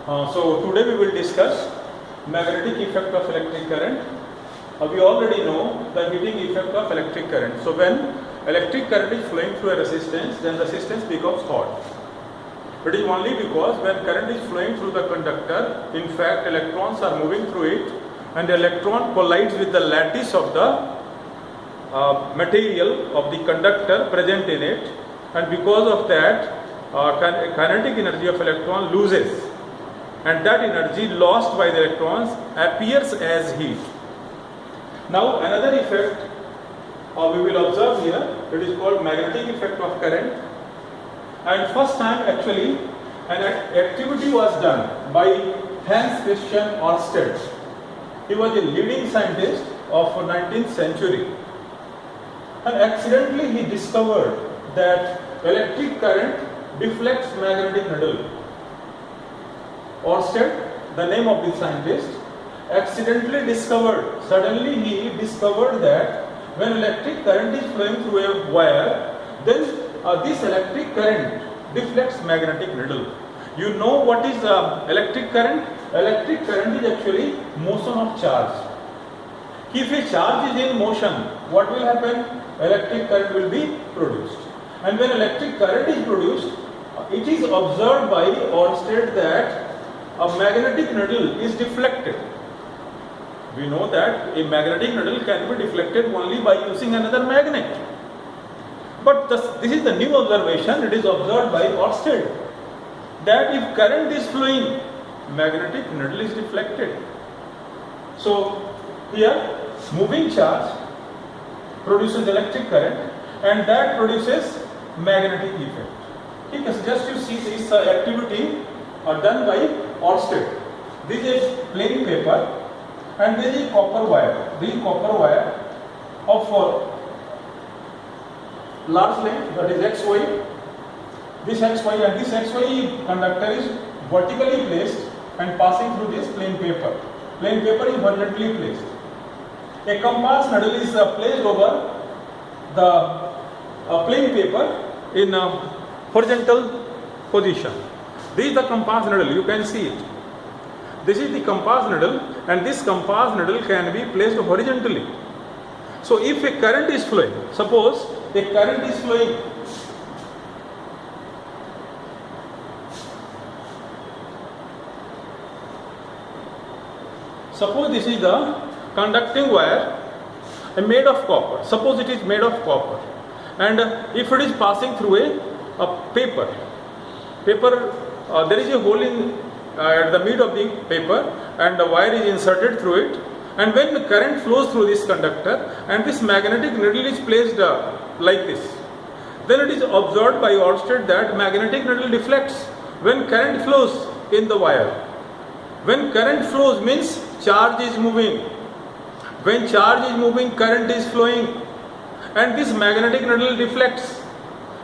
So today we will discuss magnetic effect of electric current. We already know the heating effect of electric current. So when electric current is flowing through a resistance, then the resistance becomes hot. It is only because when current is flowing through the conductor, in fact electrons are moving through it and the electron collides with the lattice of the material of the conductor present in it, and because of that kinetic energy of electron loses, and that energy lost by the electrons appears as heat. Now another effect we will observe here, it is called magnetic effect of current. And first time actually an activity was done by Hans Christian Ørsted. He was a leading scientist of 19th century, and accidentally he discovered that electric current deflects magnetic needle. Ørsted, the name of the scientist, accidentally discovered, suddenly he discovered that when electric current is flowing through a wire, then this electric current deflects magnetic needle. You know what is electric current? Electric current is actually motion of charge. If a charge is in motion, what will happen? Electric current will be produced. And when electric current is produced, it is observed by Ørsted that a magnetic needle is deflected. We know that a magnetic needle can be deflected only by using another magnet. But this is the new observation, it is observed by Ørsted, that if current is flowing, magnetic needle is deflected. So here moving charge produces electric current and that produces magnetic effect. Okay, just you see this activity done by Ørsted. This is plain paper and this is copper wire. This is copper wire of large length, that is XY. This XY and this XY conductor is vertically placed and passing through this plain paper. Plain paper is horizontally placed. A compass needle is placed over the plain paper in horizontal position. This is the compass needle, you can see it. This is the compass needle and this compass needle can be placed horizontally. So if a current is flowing, suppose a current is flowing, suppose this is the conducting wire made of copper, suppose it is made of copper, and if it is passing through a paper, there is a hole in at the mid of the paper and the wire is inserted through it, and when the current flows through this conductor and this magnetic needle is placed like this, then it is observed by Ørsted that magnetic needle deflects when current flows in the wire. When current flows means charge is moving. When charge is moving, current is flowing and this magnetic needle deflects.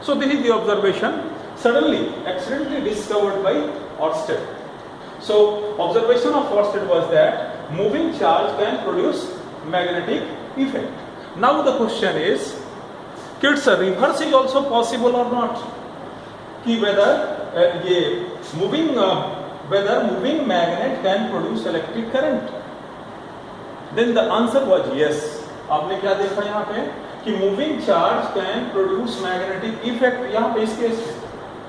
So this is the observation suddenly accidentally discovered by Ørsted. So observation of Ørsted was that moving charge can produce magnetic effect. Now the question is, kids, reverse is also possible or not? कि whether moving magnet can produce electric current? Then the answer was yes. आपने क्या देखा यहाँ पे कि moving charge can produce magnetic effect. यहाँ पे इस केस में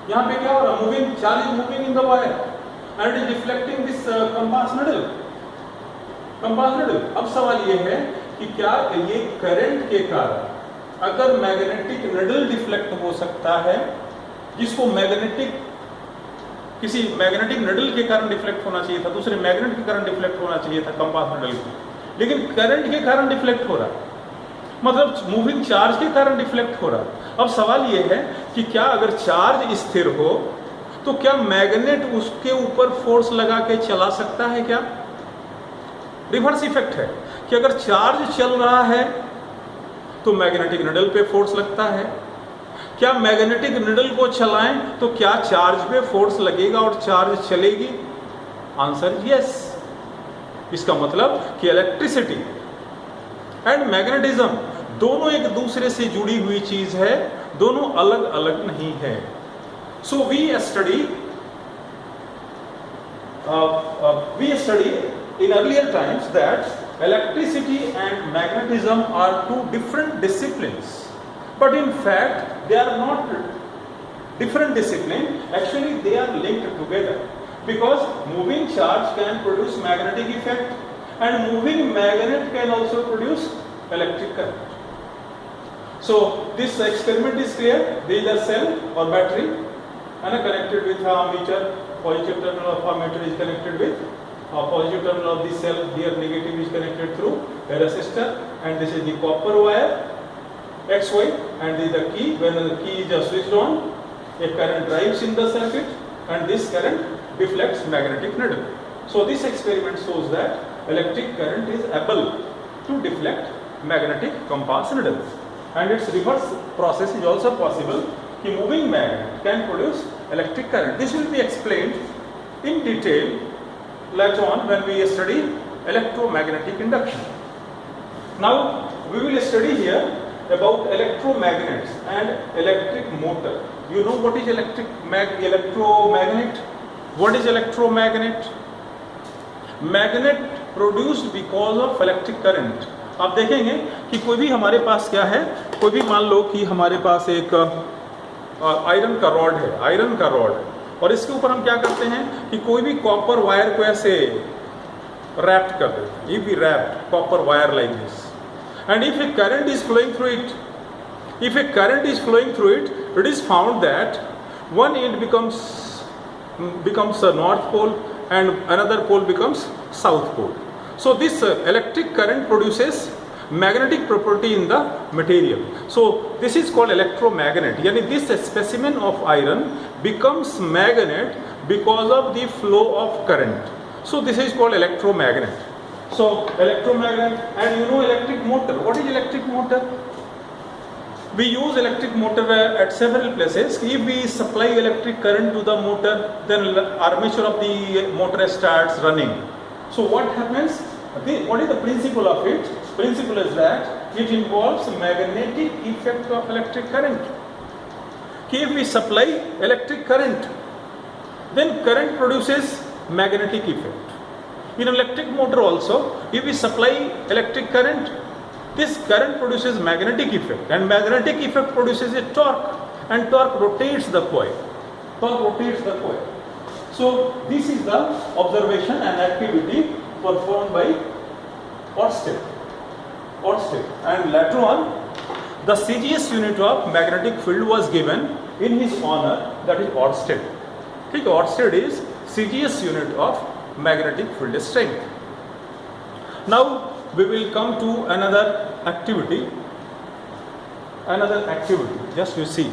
यहाँ पे क्या हो रहा है? Moving charge is moving in the wire and it is deflecting this compass needle. अब सवाल ये है कि क्या ये करंट के कारण अगर मैग्नेटिक निडल डिफ्लेक्ट हो सकता है, जिसको किसी मैग्नेटिक निडल के कारण डिफ्लेक्ट होना चाहिए था, दूसरे मैग्नेट के कारण डिफ्लेक्ट होना चाहिए था कंपास निडल की, लेकिन करंट के कारण डिफ्लेक्ट हो रहा, मतलब मूविंग चार्ज के कारण डिफ्लेक्ट हो रहा। अब सवाल ये है कि क्या अगर चार्ज स्थिर हो तो क्या मैग्नेट उसके ऊपर फोर्स लगा के चला सकता है? क्या रिवर्स इफेक्ट है कि अगर चार्ज चल रहा है तो मैग्नेटिक निडल पे फोर्स लगता है। क्या मैग्नेटिक निडल को चलाएं तो क्या चार्ज पे फोर्स लगेगा और चार्ज चलेगी? Answer yes. इसका मतलब कि इलेक्ट्रिसिटी एंड मैग्नेटिज्म दोनों एक दूसरे से जुड़ी हुई चीज है, दोनों अलग अलग नहीं है। So we study we studied in earlier times that electricity and magnetism are two different disciplines. But in fact, they are not different disciplines. Actually, they are linked together. Because moving charge can produce magnetic effect and moving magnet can also produce electric current. So this experiment is clear. There is a cell or battery and connected with ammeter. Positive terminal of ammeter is connected with positive terminal of the cell. Here negative is connected through a resistor, and this is the copper wire XY, and this is the key. When the key is switched on, a current drives in the circuit, and this current deflects magnetic needle. So this experiment shows that electric current is able to deflect magnetic compass needle, and its reverse process is also possible. The moving magnet can produce electric current. This will be explained in detail later on when we study electromagnetic induction. Now we will study here about electromagnets and electric motor. You know what is electromagnet? What is electromagnet? Magnet produced because of electric current. आप देखेंगे कि कोई भी हमारे पास क्या है, कोई भी मान लो कि हमारे पास एक आयरन का रॉड है, आयरन का रॉड, और इसके ऊपर हम क्या करते हैं कि कोई भी कॉपर वायर को ऐसे रैप्ड कर देते हैं. If we wrapped copper wire like this, and if a current is flowing through it, it is found that one end becomes a north pole and another pole becomes south pole. So this electric current produces magnetic property in the material. So this is called electromagnet. Yani this specimen of iron becomes magnet because of the flow of current. So this is called electromagnet. So electromagnet, and you know electric motor. What is electric motor? We use electric motor at several places. If we supply electric current to the motor, then armature of the motor starts running. So what happens? What is the principle of it? Principle is that it involves magnetic effect of electric current. If we supply electric current, then current produces magnetic effect. In electric motor also, if we supply electric current, this current produces magnetic effect, and magnetic effect produces a torque, and torque rotates the coil. So this is the observation and activity performed by Ørsted. And later on, the CGS unit of magnetic field was given in his honor, that is Ørsted. Ørsted is CGS unit of magnetic field strength. Now we will come to another activity. Just you see.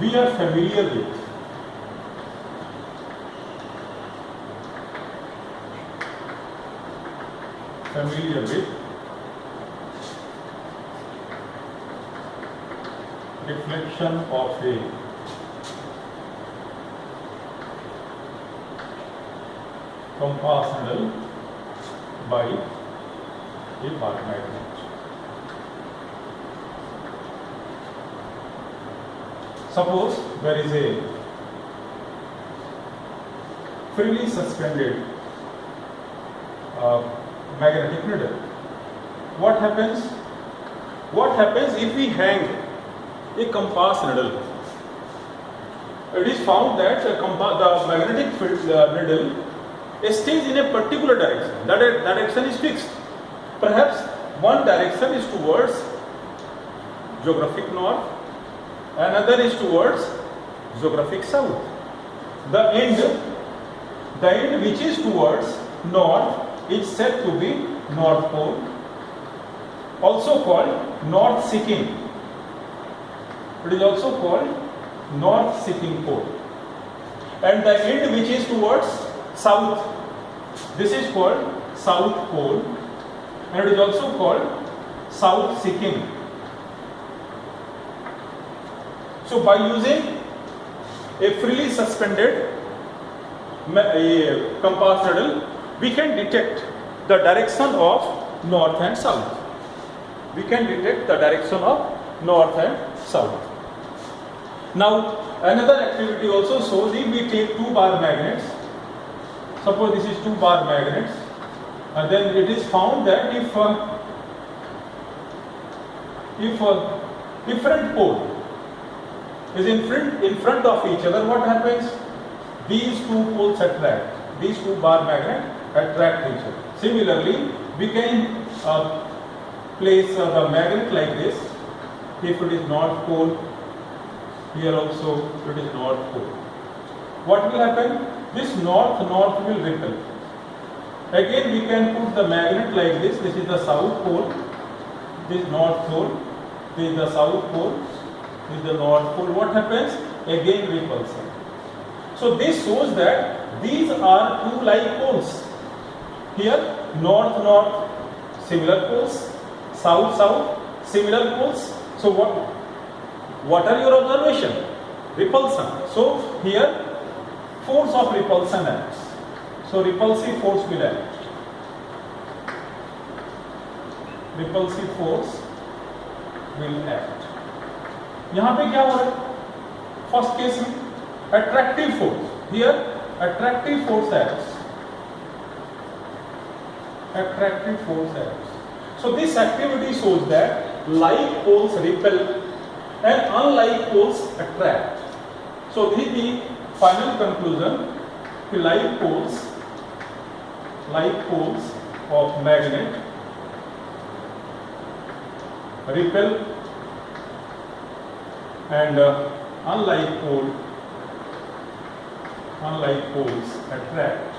We are familiar with reflection of a compass needle by a arc magnet. Suppose there is a freely suspended magnetic needle. What happens if we hang a compass needle? It is found that the magnetic field needle stays in a particular direction. That direction is fixed. Perhaps one direction is towards geographic north, another is towards geographic south. The end which is towards north is said to be North Pole, also called North Seeking. It is also called North Seeking Pole. and the end which is towards south. This is called South Pole, and it is also called South Sikkim. So by using a freely suspended compass needle, we can detect the direction of north and south. We can detect the direction of north and south. Now another activity also shows, if we take 2 bar magnets, suppose this is 2 bar magnets, and then it is found that if a different pole is in front of each other, what happens? These 2 poles attract, these 2 bar magnets attract each other. Similarly, we can place the magnet like this. If it is north pole, here also it is north pole. What will happen? This north will repel. Again we can put the magnet like this. This is the south pole, this north pole, this is the south pole, this is the north pole. What happens? Again repulsion. So this shows that these are 2 like poles. Here north, similar poles, south, similar poles. So what are your observation? Repulsion. So here force of repulsion acts. So repulsive force will act. Repulsive force will act. यहाँ पे क्या हो रहा है? First case में attractive force. Here attractive force acts. Attractive force acts. So this activity shows that like poles repel and unlike poles attract. So this is the final conclusion. Like poles of magnet repel and unlike poles attract.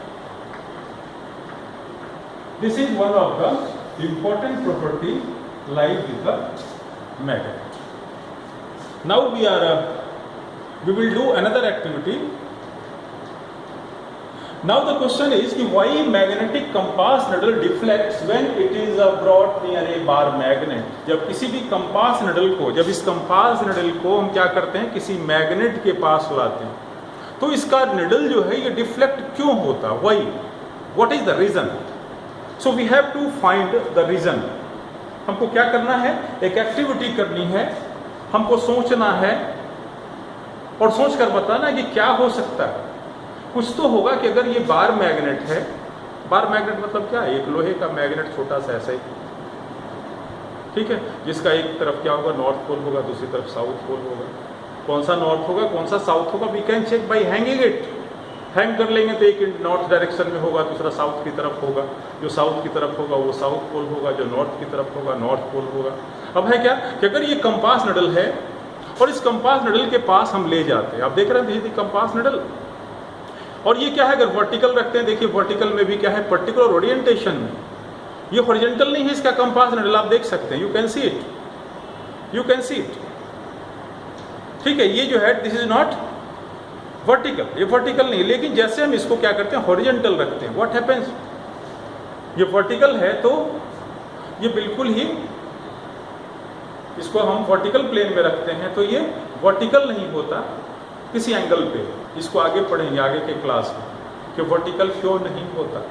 This is one of the important property lies with the magnet. Now we will do another activity. Now the question is कि why magnetic compass needle deflects when it is brought near a bar magnet. जब किसी भी compass needle को, जब इस compass needle को हम क्या करते हैं, किसी magnet के पास लाते हैं, तो इसका needle जो है ये deflect क्यों होता? Why? What is the reason? So we have to find the reason. हमको क्या करना है? एक एक्टिविटी करनी है, हमको सोचना है और सोच कर बताना कि क्या हो सकता है. कुछ तो होगा कि अगर ये बार मैग्नेट है, बार मैग्नेट मतलब क्या है? एक लोहे का मैग्नेट छोटा सा ऐसा ही, ठीक है, जिसका एक तरफ क्या होगा, नॉर्थ पोल होगा, दूसरी तरफ साउथ पोल होगा. कौन सा नॉर्थ होगा, कौन सा साउथ होगा, we can check by hanging it. Hang कर लेंगे तो एक नॉर्थ डायरेक्शन में होगा, दूसरा साउथ की तरफ होगा. जो साउथ की तरफ होगा वो साउथ पोल होगा, जो नॉर्थ की तरफ होगा नॉर्थ पोल होगा. अब है क्या कि अगर ये कंपास निडल है और इस कंपास निडल के पास हम ले जाते हैं, आप देख रहे हैं कंपास निडल, और ये क्या है, अगर वर्टिकल रखते हैं, देखिए वर्टिकल में भी क्या है, पर्टिकुलर ओरिएंटेशन में. ये हॉरिजॉन्टल नहीं है इसका कंपास निडल, आप देख सकते हैं, यू कैन सी इट, ठीक है. ये जो है दिस इज नॉट वर्टिकल, ये वर्टिकल नहीं. लेकिन जैसे हम इसको क्या करते हैं, हॉरिजॉन्टल रखते हैं, व्हाट हैपेंस, ये वर्टिकल है तो ये बिल्कुल ही, इसको हम वर्टिकल प्लेन में रखते हैं तो ये वर्टिकल नहीं होता किसी एंगल पे. इसको आगे पढ़ेंगे आगे के क्लास में कि वर्टिकल क्यों नहीं होता,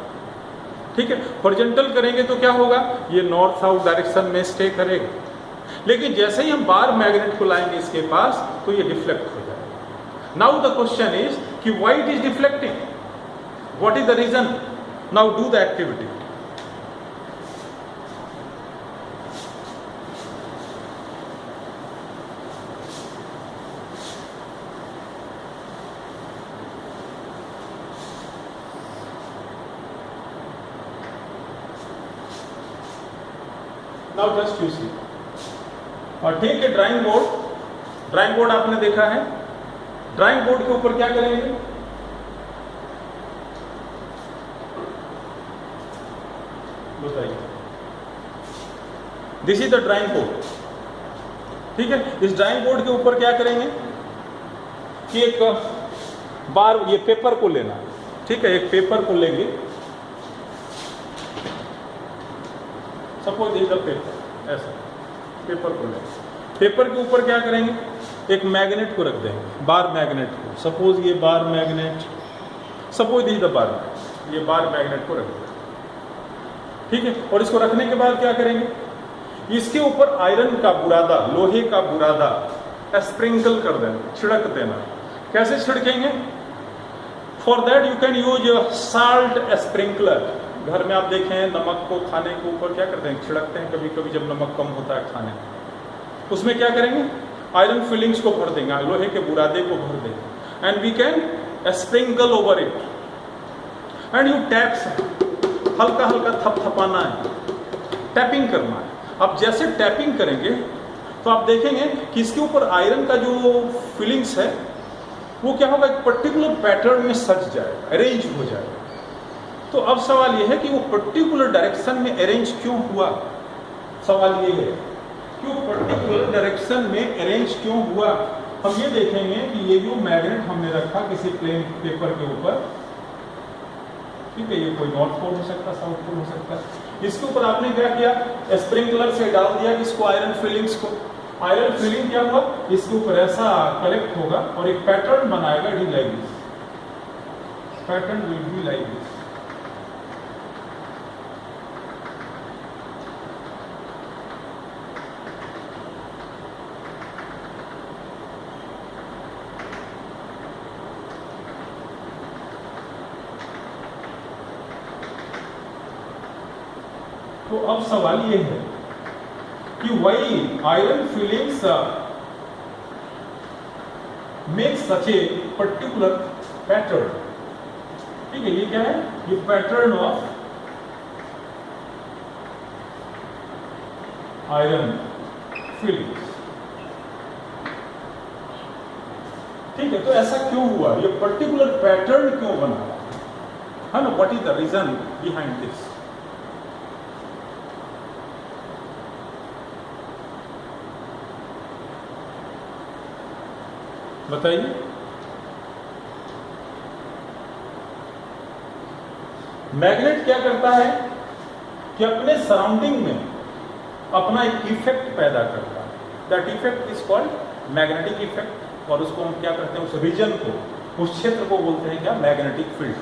ठीक है. हॉरिजॉन्टल करेंगे तो क्या होगा, ये नॉर्थ साउथ डायरेक्शन में स्टे करेगा. लेकिन जैसे ही हम बार मैग्नेट को लाएंगे इसके पास तो ये डिफ्लेक्ट हो जाएगा. नाउ द क्वेश्चन इज कि why it is deflecting, what is the reason. Now do the activity. Now just you see. और ठीक है, ड्राइंग बोर्ड आपने देखा है. ड्राइंग बोर्ड के ऊपर क्या करेंगे, बताइए. This is the drawing board, ठीक है. इस ड्राइंग बोर्ड के ऊपर क्या करेंगे कि एक बार ये पेपर को लेना, ठीक है, एक पेपर को लेंगे, सपोज इज द पेपर, ऐसा पेपर को लेंगे, पेपर के ऊपर क्या करेंगे, एक मैग्नेट को रख देंगे, बार मैग्नेट को, सपोज ये bar magnet, suppose is the bar, ये बार मैग्नेट को रख देंगे, ठीक है। और इसको रखने के बाद क्या करेंगे, इसके ऊपर आयरन का बुरादा, लोहे का बुरादा स्प्रिंकल कर देना, छिड़क देना। कैसे छिड़केंगे, for that you can use salt sprinkler. घर में आप देखें नमक को खाने के ऊपर क्या करते हैं, छिड़कते हैं कभी कभी जब नमक कम होता है खाने, उसमें क्या करेंगे, आयरन फिलिंग्स को भर देंगे, लोहे के बुरादे को भर देंगे, and we can sprinkle over it and you tap, हल्का हल्का थपथपाना है, टैपिंग करना है। अब जैसे टैपिंग करेंगे तो आप देखेंगे कि इसके ऊपर आयरन का जो फिलिंग्स है वो क्या होगा, एक पर्टिकुलर पैटर्न में सज जाएगा, अरेंज हो जाएगा। तो अब सवाल ये है कि वो पर्टिकुलर डायरेक्शन में अरेंज क्यों हुआ, सवाल ये है कि वो पर्टिकुलर डायरेक्शन में अरेंज क्यों हुआ। हम ये देखेंगे कि ये जो मैग्नेट हमने रखा किसी प्लेन पेपर के ऊपर, ठीक है, ये कोई नॉर्थ पोल हो सकता है, साउथ पोल हो सकता है, इसके ऊपर आपने क्या किया, स्प्रिंकलर से डाल दिया इसको, आयरन फिलिंग्स को। आयरन फिलिंग क्या हुआ, इसके ऊपर ऐसा कलेक्ट होगा और एक पैटर्न बनाएगा, it is like this, pattern will be like this. तो अब सवाल ये है कि वही iron filings make such a particular pattern, ठीक है, ये क्या है, ये पैटर्न ऑफ आयरन फिलिंग्स, ठीक है। तो ऐसा क्यों हुआ, ये पर्टिकुलर पैटर्न क्यों बना है ना, what is the reason behind this. बताइए, मैग्नेट क्या करता है कि अपने सराउंडिंग में अपना एक इफेक्ट पैदा करता है, that effect is called magnetic effect, और उसको हम क्या करते हैं, उस रीजन को, उस क्षेत्र को बोलते हैं क्या, मैग्नेटिक फील्ड,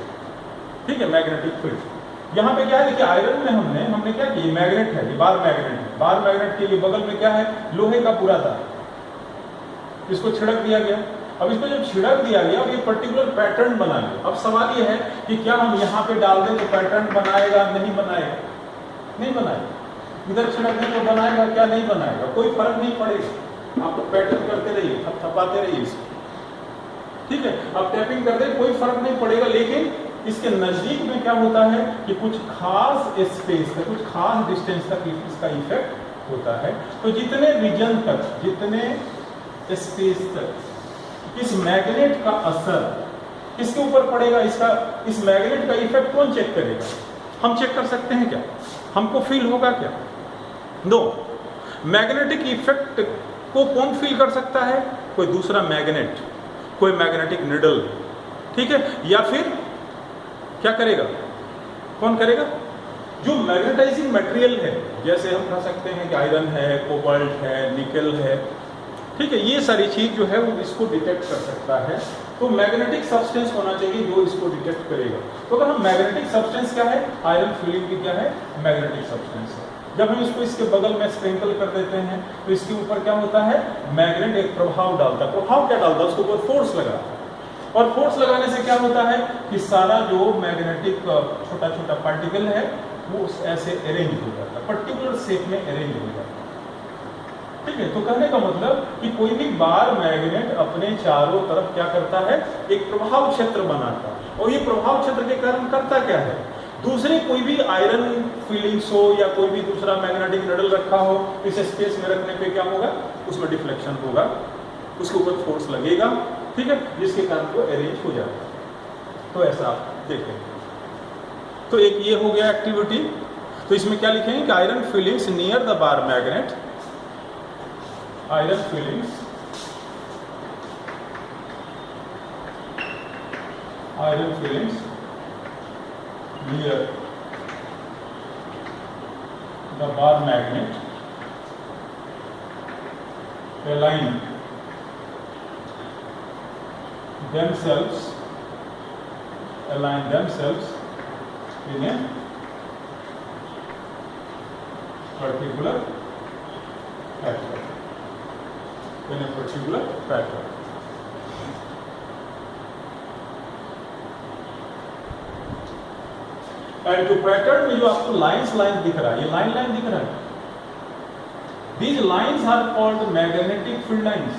ठीक है, मैग्नेटिक फील्ड। यहाँ पे क्या है, देखिए आयरन में हमने क्या किया, मैग्नेट है, ये बार मैग्नेट है, बार मैग्नेट के ये बगल में क्या है, लोहे का बुरादा, इसको छिड़क दिया गया। अब इसको जब छिड़क दिया गया और ये पर्टिकुलर पैटर्न बना लिया, अब सवाल ये है कि क्या हम यहाँ पे डाल दें तो पैटर्न बनाएगा, नहीं बनाएगा, नहीं बनाएगा, इधर छिड़क दें तो बनाएगा क्या, नहीं बनाएगा, कोई फर्क नहीं पड़ेगा, आप पैटर्न करते रहिए, थपथपाते रहिए इसको, ठीक है, आप टैपिंग करते कोई फर्क नहीं पड़ेगा। लेकिन इसके नजदीक में क्या होता है कि कुछ खास स्पेस तक, कुछ खास डिस्टेंस तक इसका इफेक्ट होता है। तो जितने रीजन तक, जितने स्पेस तक इस मैग्नेट का असर किसके ऊपर पड़ेगा, इसका, इस मैग्नेट का इफेक्ट कौन चेक करेगा, हम चेक कर सकते हैं क्या, हमको फील होगा क्या, नो। मैग्नेटिक इफेक्ट को कौन फील कर सकता है, कोई दूसरा मैग्नेट, कोई मैग्नेटिक निडल, ठीक है, या फिर क्या करेगा, कौन करेगा, जो मैग्नेटाइजिंग मटेरियल है, जैसे हम कह सकते हैं कि आयरन है, कोबाल्ट है, निकल है, ठीक है, ये सारी चीज जो है वो इसको डिटेक्ट कर सकता है। तो मैग्नेटिक सब्सटेंस होना चाहिए जो इसको डिटेक्ट करेगा। तो अगर हम मैग्नेटिक सब्सटेंस क्या है, आयरन फिलिंग भी क्या है, मैग्नेटिक सब्सटेंस है। जब हम इसको इसके बगल में स्प्रिंकल कर देते हैं तो इसके ऊपर क्या होता है, मैग्नेट एक प्रभाव डालता है। प्रभाव क्या डालता है, उसके ऊपर फोर्स लगाता है, और फोर्स लगाने से क्या होता है कि सारा जो मैग्नेटिक छोटा छोटा पार्टिकल है वो ऐसे अरेंज हो जाता है, पर्टिकुलर शेप में अरेंज हो जाता है, ठीक है। तो कहने का मतलब कि कोई भी बार मैग्नेट अपने चारों तरफ क्या करता है, एक प्रभाव क्षेत्र बनाता है, और ये प्रभाव क्षेत्र के कारण करता क्या है, दूसरे कोई भी आयरन फिलिंग्स हो या कोई भी दूसरा मैग्नेटिक निडल रखा हो, इस स्पेस में रखने पे क्या होगा, उसमें डिफ्लेक्शन होगा, उसके ऊपर फोर्स लगेगा, ठीक है, जिसके कारण वो अरेंज हो जाता है। तो ऐसा आप देखें। तो एक ये हो गया एक्टिविटी। तो इसमें क्या लिखेंगे कि iron filings near the bar magnet, iron filings iron filings near the bar magnet align themselves in a particular pattern. And two pattern में जो आपको लाइंस दिख रहा है, ये लाइन दिख रहा है, these lines are called magnetic field lines.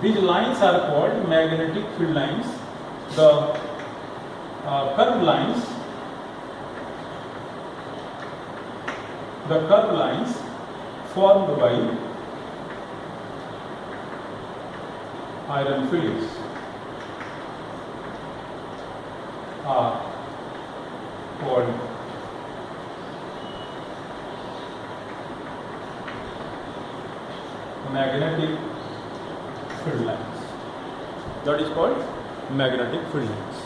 These lines are called magnetic field lines. The curved lines formed by iron filings are called magnetic field lines. That is called magnetic field lines.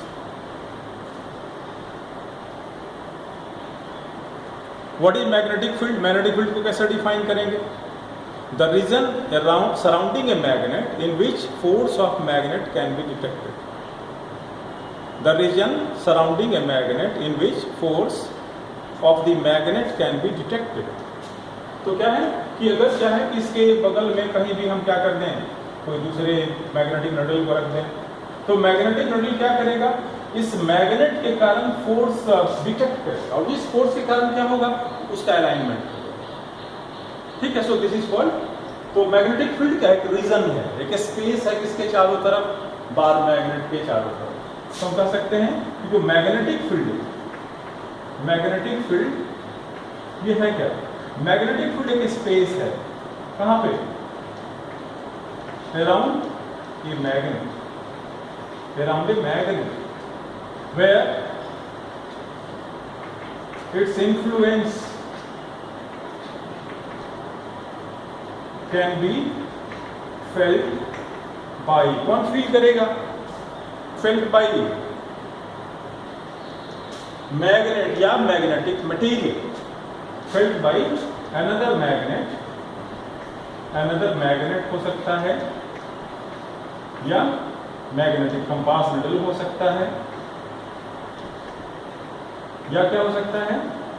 What is magnetic field? Magnetic field को कैसे define करेंगे? The region around surrounding a magnet in which force of magnet can be detected. The region surrounding a magnet in which force of the magnet can be detected. तो क्या है कि अगर क्या है कि इसके बगल में कहीं भी हम क्या कर दें, कोई दूसरे मैग्नेटिक नडल को रख दें, तो मैग्नेटिक नडल क्या करेगा, इस मैग्नेट के कारण फोर्स डिटेक्ट करेगा और इस फोर्स के कारण क्या होगा, उसका अलाइनमेंट। ठीक है, सो दिस इज कॉल्ड, तो मैग्नेटिक फील्ड का एक रीजन है, एक स्पेस है किसके चारों तरफ, बार मैग्नेट के चारों तरफ। तो हम कह सकते हैं कि जो मैग्नेटिक फील्ड ये है क्या, मैग्नेटिक फील्ड एक स्पेस है, कहाँ पे, around a magnet, where its influence can be felt by, कौन फील करेगा, felt by magnet या magnetic material, felt by another magnet हो सकता है, या मैग्नेटिक कंपास निडल हो सकता है, या क्या हो सकता है,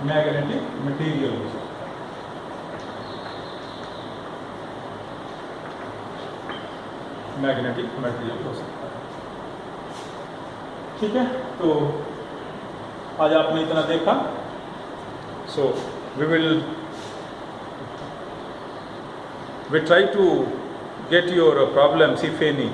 मैग्नेटिक मटेरियल हो सकता है। मैग्नेटिक मटेरियल हो सकता है। ठीक है, तो आज आपने इतना देखा, सो we try to get your problems if any